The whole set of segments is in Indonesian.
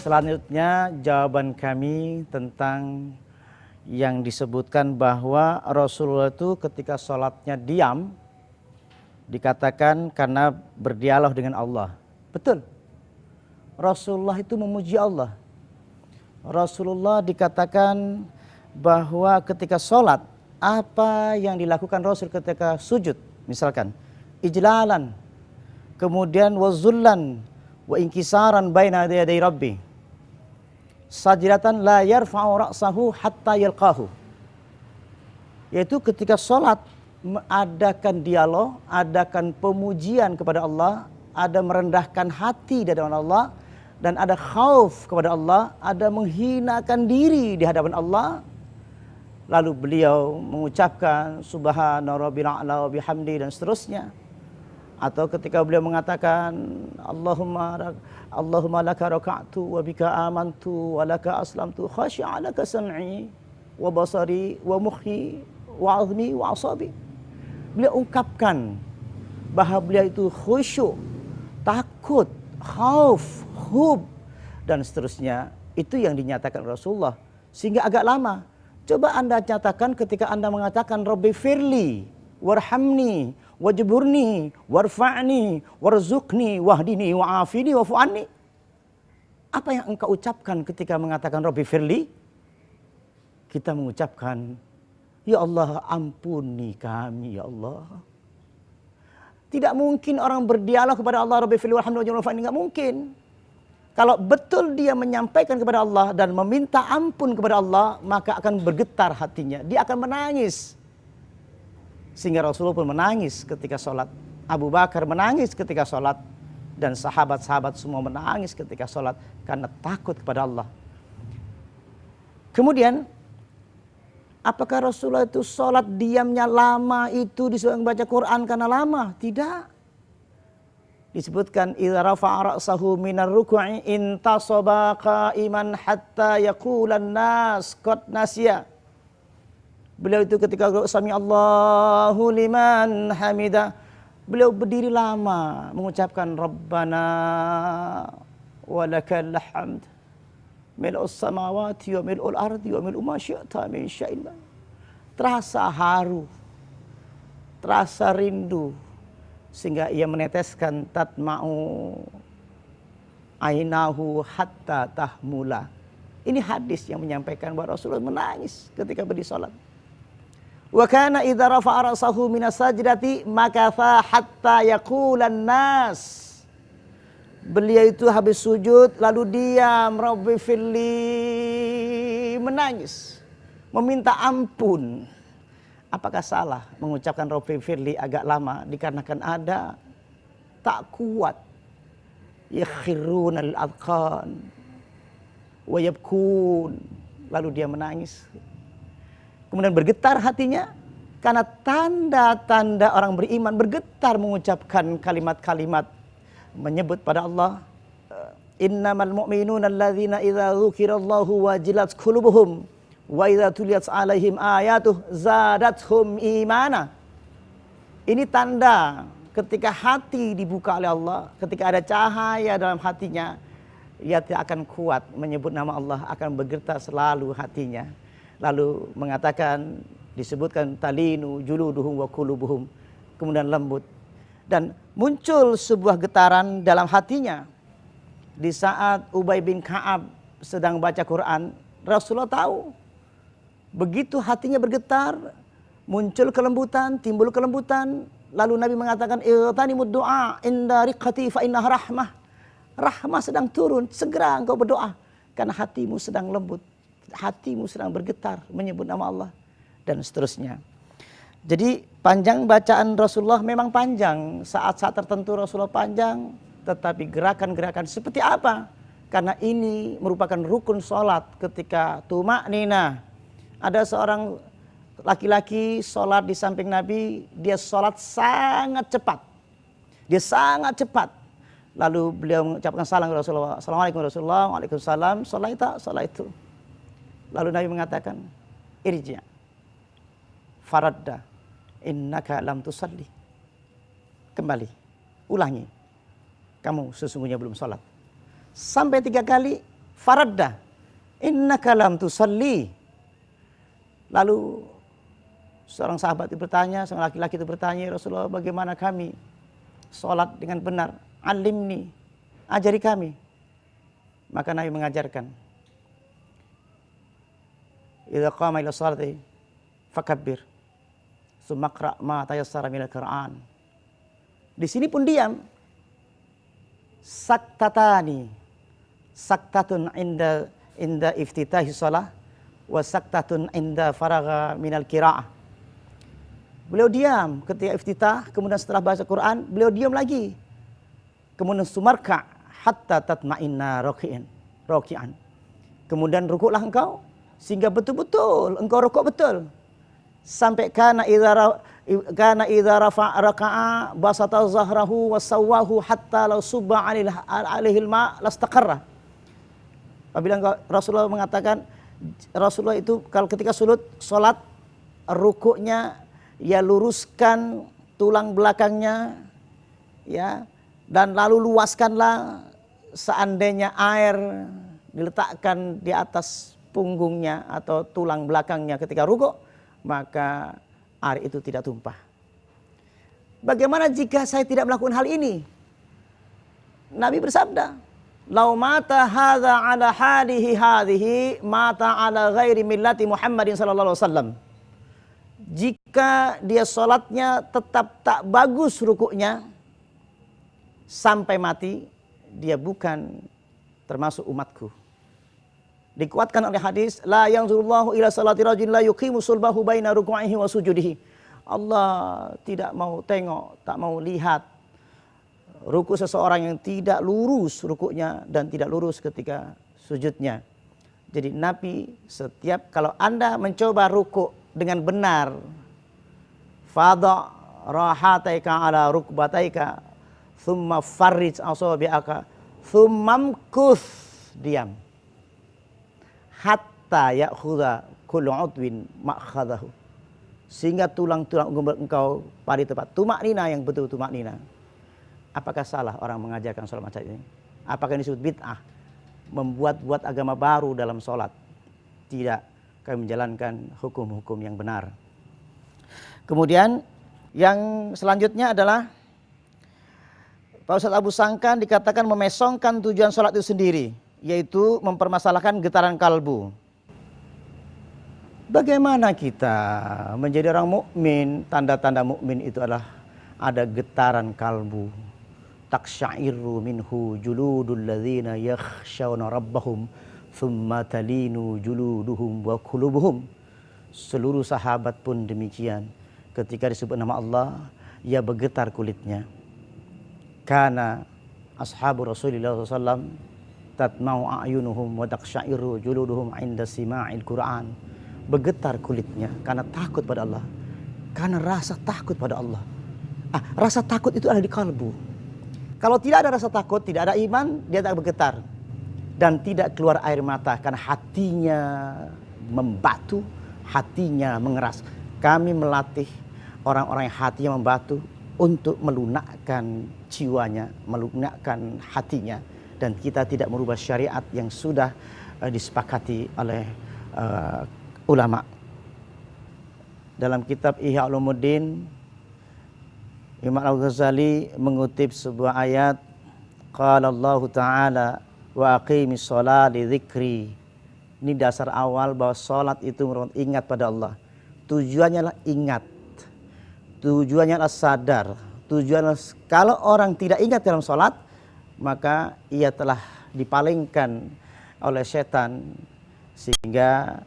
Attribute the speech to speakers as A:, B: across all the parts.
A: Selanjutnya jawaban kami tentang yang disebutkan bahwa Rasulullah itu ketika sholatnya diam, dikatakan karena berdialog dengan Allah. Betul. Rasulullah itu memuji Allah. Rasulullah dikatakan bahwa ketika sholat, apa yang dilakukan Rasul ketika sujud, misalkan ijlalan, kemudian wazullan wa inkisaran baina yaday rabbi, sajdatan la yarfa'u ra'sahu hatta yalqahu, yaitu ketika sholat adakan dialog, adakan pemujian kepada Allah, ada merendahkan hati di hadapan Allah, dan ada khauf kepada Allah, ada menghinakan diri di hadapan Allah. Lalu beliau mengucapkan subhana rabbil a'la wa bihamdi dan seterusnya. Atau ketika beliau mengatakan Allahumma laka raka'tu wa bika amantu wa laka aslamtu khashi'a laka sam'i wa basari wa mukhi wa azmi wa asabi. Beliau ungkapkan bahwa beliau itu khusyuk, takut, khauf, hub dan seterusnya. Itu yang dinyatakan Rasulullah sehingga agak lama. Coba Anda nyatakan ketika Anda mengatakan Rabbi firli warhamni wajburni warfa'ni warzuqni wahdini wa'afini wa'fu'anni. Apa yang engkau ucapkan ketika mengatakan Rabbi firli? Kita mengucapkan, ya Allah ampuni kami ya Allah. Tidak mungkin orang berdialog kepada Allah Rabbi firli warhamni wajburni, enggak mungkin. Kalau betul dia menyampaikan kepada Allah dan meminta ampun kepada Allah, maka akan bergetar hatinya, dia akan menangis. Sehingga Rasulullah pun menangis ketika sholat. Abu Bakar menangis ketika sholat. Dan sahabat-sahabat semua menangis ketika sholat. Karena takut kepada Allah. Kemudian, apakah Rasulullah itu sholat diamnya lama itu disebut membaca Quran karena lama? Tidak. Disebutkan, idza rafa'a ra'sahu minar ruku'i intasaba qa'iman hatta yaqulan nas qad nasiya. Beliau itu ketika sami Allahu liman hamidah, beliau berdiri lama mengucapkan Rabbana walakal hamd mil'us samawati wa mil'ul ardi wa mil'u ma syi'ta min syai'in. Terasa haru, terasa rindu, sehingga ia meneteskan tatma'u ainahu hatta tahmula. Ini hadis yang menyampaikan bahwa Rasulullah menangis ketika berdiri salat. Wa kana idza rafa'a ra'sahu minas sajdati makatha hatta yaqulan nas. Beliau itu habis sujud lalu diam, Rabbi firli, menangis, meminta ampun. Apakah salah mengucapkan Rabbi firli agak lama dikarenakan ada tak kuat, yakhirunal adqan wa yabkun, lalu dia menangis. Kemudian bergetar hatinya karena tanda-tanda orang beriman bergetar mengucapkan kalimat-kalimat menyebut pada Allah. Innamal mu'minuna alladzina idza dzukirallahu wajilat qulubuhum wa idza tuliyat 'alaihim ayatuh zadathum imana. Ini tanda ketika hati dibuka oleh Allah, ketika ada cahaya dalam hatinya, ia tidak akan kuat menyebut nama Allah, akan bergetar selalu hatinya. Lalu mengatakan, disebutkan talinu juluduhum wa qulubuhum, kemudian lembut. Dan muncul sebuah getaran dalam hatinya. Di saat Ubay bin Ka'ab sedang baca Quran, Rasulullah tahu. Begitu hatinya bergetar, muncul kelembutan, timbul kelembutan. Lalu Nabi mengatakan, "Igtanimud du'a inda riqati fa innaha rahmah." Rahmah sedang turun, segera engkau berdoa karena hatimu sedang lembut. Hatimu sedang bergetar menyebut nama Allah dan seterusnya. Jadi panjang bacaan Rasulullah memang panjang, saat-saat tertentu Rasulullah panjang, tetapi gerakan-gerakan seperti apa? Karena ini merupakan rukun sholat. Ketika tumaknina, ada seorang laki-laki sholat di samping Nabi, dia sholat sangat cepat. Dia sangat cepat. Lalu beliau mengucapkan salam kepada Rasulullah. Assalamualaikum Rasulullah, waalaikumsalam, sholat itu. Lalu Nabi mengatakan, irji' faradda innaka lam tusalli. Kembali, ulangi, kamu sesungguhnya belum sholat. Sampai 3 kali, Faradda, innaka lam tusalli. Lalu seorang sahabat itu bertanya, seorang laki-laki itu bertanya, "Ya Rasulullah, bagaimana kami sholat dengan benar? Alimni, ajari kami." Maka Nabi mengajarkan, "Idza qama ila sholati fakabbir, tsumma qra' ma tayassara minal Qur'an." Di sini pun diam. Saktatani, saktatun inda iftitahi shalah, wa saktatun inda faragha minal qira'ah. Beliau diam ketika iftitah, kemudian setelah baca Quran, beliau diam lagi. Kemudian sumarka hatta tatma'inna raki'an. Kemudian rukuklah engkau sehingga betul-betul engkau rukuk betul. Sampai kana idza rafa'a raka'a basata zahrahu wa sawwahu hatta law subba 'alaihi al-ma' lastaqarra. Apabila Rasulullah mengatakan, Rasulullah itu kalau ketika salat rukuknya ya luruskan tulang belakangnya ya, dan lalu luaskanlah seandainya air diletakkan di atas punggungnya atau tulang belakangnya ketika rukuk, maka air itu tidak tumpah. Bagaimana jika saya tidak melakukan hal ini? Nabi bersabda, "Lau mata hadza ala halihi hadhihi mata ala ghairi millati Muhammadin sallallahu alaihi wasallam." Jika dia sholatnya tetap tak bagus rukuknya sampai mati, dia bukan termasuk umatku. Dikuatkan oleh hadis, la yanzurullahu ila salati rajulin la yuqimu sulbahu baina ruku'ihi wa sujudihi. Allah tidak mau tengok, tak mau lihat ruku seseorang yang tidak lurus rukuknya dan tidak lurus ketika sujudnya. Jadi Nabi setiap kalau Anda mencoba rukuk dengan benar, fadha rahataika ala rukbataika thumma farrij asabi'aka thumma mkuth, diam, hatta ya'khudha kullu 'udwin ma'khadahu, sehingga tulang-tulang engkau pada tempat tumaknina yang betul tumaknina. Apakah salah orang mengajarkan sholat macam ini? Apakah ini disebut bid'ah? Membuat-buat agama baru dalam sholat? Tidak. Kami menjalankan hukum-hukum yang benar. Kemudian yang selanjutnya adalah Pak Ustadz Abu Sangkan dikatakan memesongkan tujuan sholat itu sendiri, yaitu mempermasalahkan getaran kalbu. Bagaimana kita menjadi orang mukmin? Tanda-tanda mukmin itu adalah ada getaran kalbu. Taksyairu minhu juludul ladzina yakhshawna rabbahum thumma talinu juluduhum wa qulubuhum. Seluruh sahabat pun demikian. Ketika disebut nama Allah, ia bergetar kulitnya. Kana ashabu Rasulillah SAW tatma'u a'yunuhum wa taksyairu juluduhum 'inda sima'il Qur'an. Bergetar kulitnya karena takut pada Allah, karena rasa takut pada Allah. Rasa takut itu ada di kalbu. Kalau tidak ada rasa takut, tidak ada iman, dia tak bergetar dan tidak keluar air mata karena hatinya membatu, hatinya mengeras. Kami melatih orang-orang yang hatinya membatu untuk melunakkan jiwanya, melunakkan hatinya, dan kita tidak merubah syariat yang sudah disepakati oleh ulama. Dalam kitab Ihya Ulumuddin, Imam Al-Ghazali mengutip sebuah ayat, qala Allah Ta'ala wa aqimis sholat li dzikri. Ini dasar awal bahwa sholat itu merupakan ingat pada Allah. Tujuannya adalah ingat, tujuannya adalah sadar, tujuannya kalau orang tidak ingat dalam sholat, maka ia telah dipalingkan oleh setan, sehingga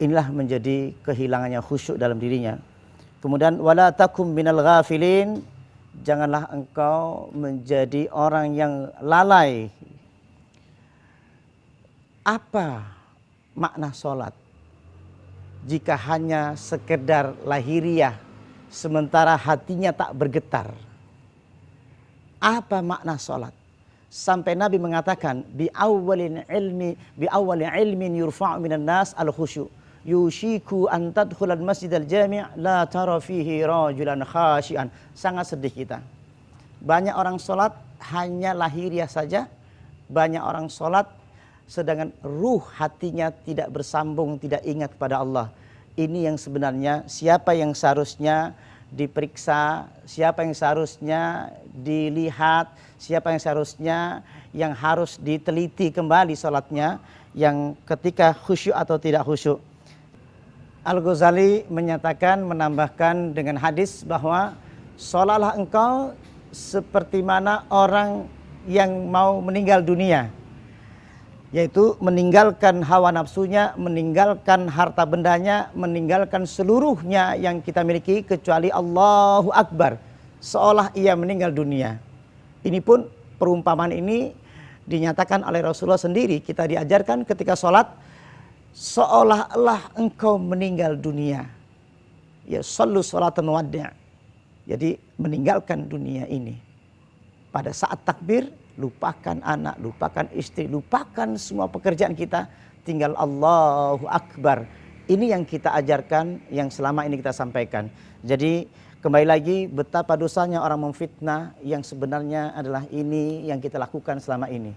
A: inilah menjadi kehilangannya khusyuk dalam dirinya. Kemudian wala takum minal ghafilin, janganlah engkau menjadi orang yang lalai. Apa makna sholat? Jika hanya sekedar lahiriah, sementara hatinya tak bergetar. Apa makna sholat? Sampai Nabi mengatakan, bi awwalin ilmin yurfa'u minan nas al-khusyu. Yushiku an tadkhulal masjidal jami' la tara fihi rajulan khashian. Sangat sedih kita. Banyak orang sholat hanya lahiriah saja, banyak orang sholat sedangkan ruh hatinya tidak bersambung, tidak ingat kepada Allah. Ini yang sebenarnya siapa yang seharusnya diperiksa, siapa yang seharusnya dilihat, siapa yang seharusnya yang harus diteliti kembali sholatnya, yang ketika khusyuk atau tidak khusyuk. Al-Ghazali menyatakan, menambahkan dengan hadis bahwa sholatlah engkau seperti mana orang yang mau meninggal dunia, yaitu meninggalkan hawa nafsunya, meninggalkan harta bendanya, meninggalkan seluruhnya yang kita miliki kecuali Allahu Akbar, seolah ia meninggal dunia. Ini pun perumpamaan ini dinyatakan oleh Rasulullah sendiri. Kita diajarkan ketika sholat seolah-olah engkau meninggal dunia. Ya, shollu sholatan wadi'. Jadi meninggalkan dunia ini. Pada saat takbir, lupakan anak, lupakan istri, lupakan semua pekerjaan kita, tinggal Allahu Akbar. Ini yang kita ajarkan, yang selama ini kita sampaikan. Jadi kembali lagi, betapa dosanya orang memfitnah yang sebenarnya adalah ini yang kita lakukan selama ini.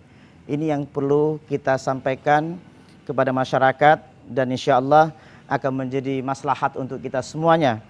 A: Ini yang perlu kita sampaikan kepada masyarakat dan insya Allah akan menjadi maslahat untuk kita semuanya.